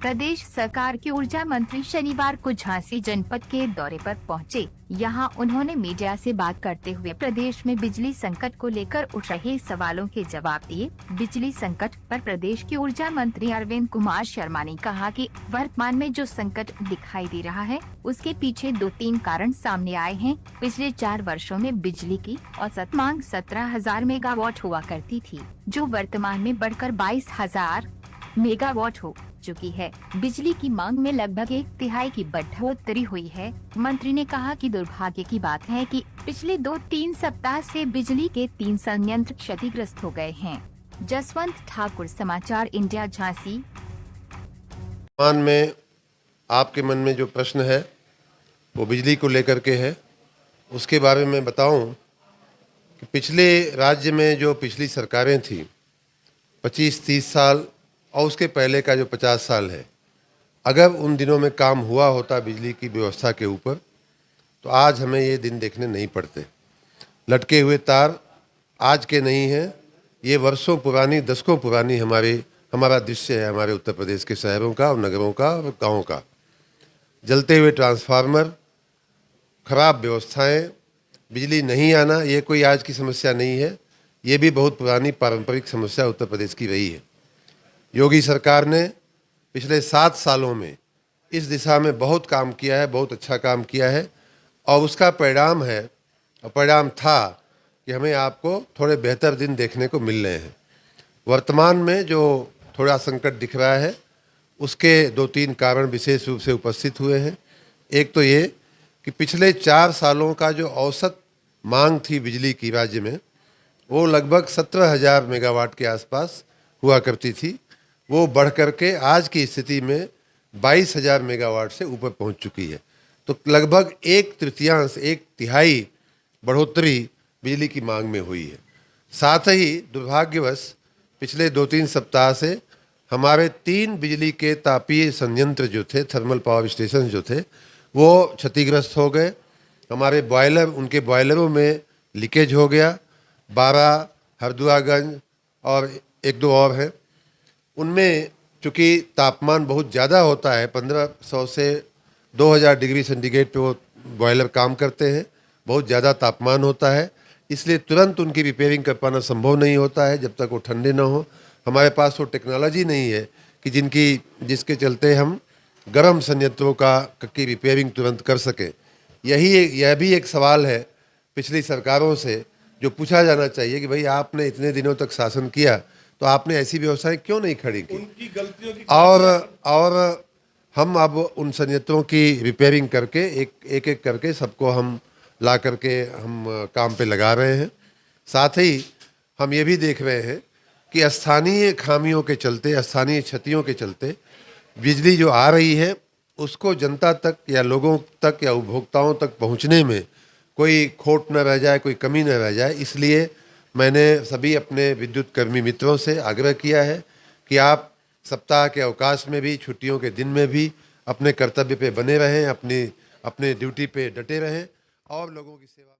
प्रदेश सरकार के ऊर्जा मंत्री शनिवार को झांसी जनपद के दौरे पर पहुंचे। यहां उन्होंने मीडिया से बात करते हुए प्रदेश में बिजली संकट को लेकर उठ रहे सवालों के जवाब दिए। बिजली संकट पर प्रदेश के ऊर्जा मंत्री अरविंद कुमार शर्मा ने कहा कि वर्तमान में जो संकट दिखाई दे रहा है उसके पीछे 2-3 कारण सामने आए हैं। पिछले 4 वर्षों में बिजली की औसत मांग 17,000 मेगावाट हुआ करती थी, जो वर्तमान में बढ़कर 22,000 मेगावाट हो चुकी है। बिजली की मांग में लगभग 1/3 की बढ़ोतरी हुई है। मंत्री ने कहा कि दुर्भाग्य की बात है कि पिछले 2-3 सप्ताह से बिजली के 3 संयंत्र क्षतिग्रस्त हो गए हैं। जसवंत ठाकुर, समाचार इंडिया, झांसी। वर्तमान में आपके मन में जो प्रश्न है वो बिजली को लेकर के है। उसके बारे में बताऊं कि पिछले राज्य में जो पिछली सरकारें थी 25-30 साल और उसके पहले का जो 50 साल है, अगर उन दिनों में काम हुआ होता बिजली की व्यवस्था के ऊपर तो आज हमें ये दिन देखने नहीं पड़ते। लटके हुए तार आज के नहीं हैं, ये वर्षों पुरानी, दशकों पुरानी हमारा दृश्य है हमारे उत्तर प्रदेश के शहरों का और नगरों का और गाँव का। जलते हुए ट्रांसफार्मर, खराब व्यवस्थाएं, बिजली नहीं आना, ये कोई आज की समस्या नहीं है, ये भी बहुत पुरानी पारंपरिक समस्या उत्तर प्रदेश की रही है। योगी सरकार ने पिछले 7 सालों में इस दिशा में बहुत काम किया है, बहुत अच्छा काम किया है और उसका परिणाम था कि हमें आपको थोड़े बेहतर दिन देखने को मिल रहे हैं। वर्तमान में जो थोड़ा संकट दिख रहा है उसके 2-3 कारण विशेष रूप से उपस्थित हुए हैं। एक तो ये कि पिछले 4 सालों का जो औसत मांग थी बिजली की राज्य में वो लगभग 17,000 मेगावाट के आसपास हुआ करती थी। वो बढ़ करके आज की स्थिति में 22,000 मेगावाट से ऊपर पहुंच चुकी है। तो लगभग 1/3 बढ़ोतरी बिजली की मांग में हुई है। साथ ही दुर्भाग्यवश पिछले 2-3 सप्ताह से हमारे 3 बिजली के तापीय संयंत्र जो थे, थर्मल पावर स्टेशन जो थे, वो क्षतिग्रस्त हो गए। हमारे उनके बॉयलरों में लीकेज हो गया। 12, हरदुआगंज और 1-2 और हैं। उनमें चूँकि तापमान बहुत ज़्यादा होता है, 1500 से 2000 डिग्री सेंटीग्रेड पे वो बॉयलर काम करते हैं, बहुत ज़्यादा तापमान होता है, इसलिए तुरंत उनकी रिपेयरिंग कर पाना संभव नहीं होता है जब तक वो ठंडे ना हो। हमारे पास वो टेक्नोलॉजी नहीं है कि जिसके चलते हम गर्म संयंत्रों की रिपेयरिंग तुरंत कर सकें। यह भी एक सवाल है पिछली सरकारों से जो पूछा जाना चाहिए कि भाई आपने इतने दिनों तक शासन किया तो आपने ऐसी व्यवस्थाएं क्यों नहीं खड़ी की। उनकी गलतियों की और हम अब उन संयंत्रों की रिपेयरिंग करके एक करके सबको हम ला करके हम काम पे लगा रहे हैं। साथ ही हम ये भी देख रहे हैं कि स्थानीय खामियों के चलते, स्थानीय क्षतियों के चलते बिजली जो आ रही है उसको जनता तक या लोगों तक या उपभोक्ताओं तक पहुंचने में कोई खोट न रह जाए, कोई कमी न रह जाए, इसलिए मैंने सभी अपने विद्युत कर्मी मित्रों से आग्रह किया है कि आप सप्ताह के अवकाश में भी, छुट्टियों के दिन में भी अपने कर्तव्य पे बने रहें, अपने ड्यूटी पे डटे रहें और लोगों की सेवा